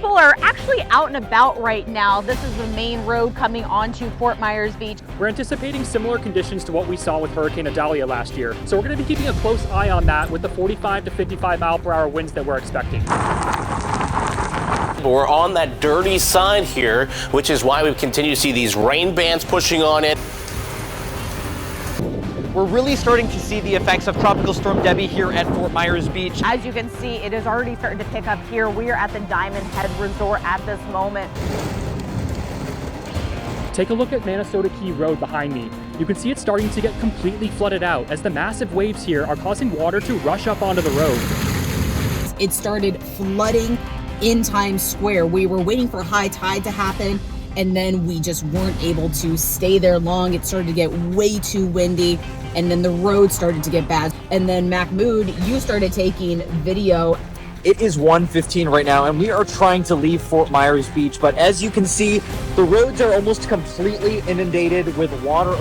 people are actually out and about right now. This is the main road coming onto Fort Myers Beach. We're anticipating similar conditions to what we saw with Hurricane Idalia last year. So we're going to be keeping a close eye on that with the 45 to 55 mile per hour winds that we're expecting. We're on that dirty side here, which is why we continue to see these rain bands pushing on it. We're really starting to see the effects of Tropical Storm Debby here at Fort Myers Beach. As you can see, it is already starting to pick up here. We are at the Diamond Head Resort at this moment. Take a look at Minnesota Key Road behind me. You can see it's starting to get completely flooded out as the massive waves here are causing water to rush up onto the road. It started flooding in Times Square. We were waiting for high tide to happen, and then we just weren't able to stay there long. It started to get way too windy, and then the road started to get bad. And then Mahmoud, you started taking video. It is 1:15 right now, and we are trying to leave Fort Myers Beach, but as you can see, the roads are almost completely inundated with water.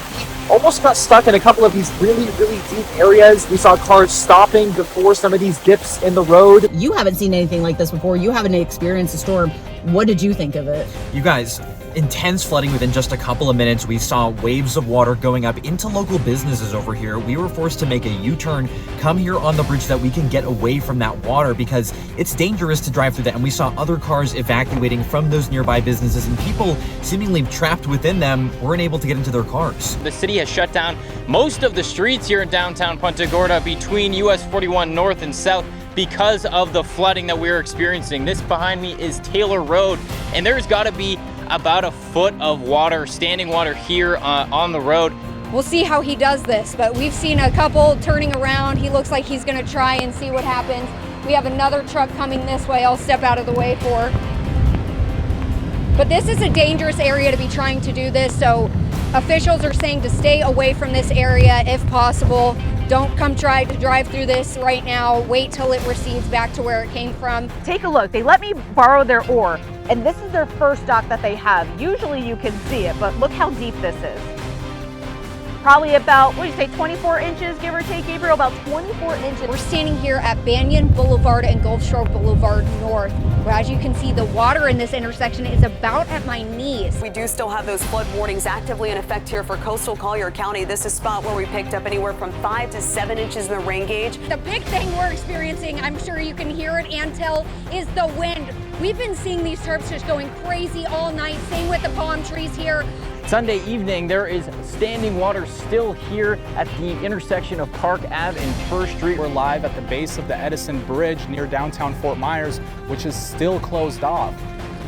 Almost got stuck in a couple of these really deep areas. We saw cars stopping before some of these dips in the road. You haven't seen anything like this before. You haven't experienced a storm. What did you think of it? You guys, intense flooding within just a couple of minutes. We saw waves of water going up into local businesses over here. We were forced to make a U-turn, come here on the bridge so that we can get away from that water because it's dangerous to drive through that. And we saw other cars evacuating from those nearby businesses, and people seemingly trapped within them weren't able to get into their cars. The city has shut down most of the streets here in downtown Punta Gorda between US 41 North and South because of the flooding that we're experiencing. This behind me is Taylor Road, and there's got to be about a foot of water, standing water here on the road. We'll see how he does this, but we've seen a couple turning around. He looks like he's gonna try and see what happens. We have another truck coming this way I'll step out of the way for. But this is a dangerous area to be trying to do this, so officials are saying to stay away from this area if possible. Don't come try to drive through this right now. Wait till it recedes back to where it came from. Take a look. They let me borrow their oar, and this is their first dock that they have. Usually you can see it, but look how deep this is. Probably about, what do you say, 24 inches, give or take, Gabriel? About 24 inches. We're standing here at Banyan Boulevard and Gulf Shore Boulevard North, where as you can see, the water in this intersection is about at my knees. We do still have those flood warnings actively in effect here for coastal Collier County. This is a spot where we picked up anywhere from 5 to 7 inches in the rain gauge. The big thing we're experiencing, I'm sure you can hear it and tell, is the wind. We've been seeing these turbs just going crazy all night. Same with the palm trees here. Sunday evening, there is standing water still here at the intersection of Park Ave and First Street. We're live at the base of the Edison Bridge near downtown Fort Myers, which is still closed off.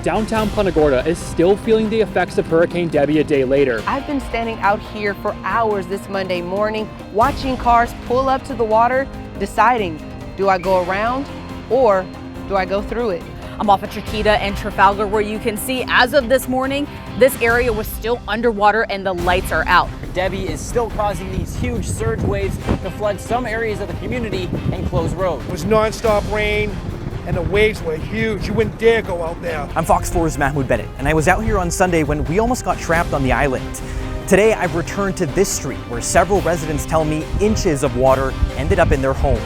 Downtown Punta Gorda is still feeling the effects of Hurricane Debby a day later. I've been standing out here for hours this Monday morning, watching cars pull up to the water, deciding, do I go around or do I go through it? I'm off at Chiquita and Trafalgar, where you can see as of this morning, this area was still underwater and the lights are out. Debby is still causing these huge surge waves to flood some areas of the community and close roads. It was nonstop rain and the waves were huge. You wouldn't dare go out there. I'm Fox 4's Mahmoud Bennett, and I was out here on Sunday when we almost got trapped on the island. Today, I've returned to this street where several residents tell me inches of water ended up in their home.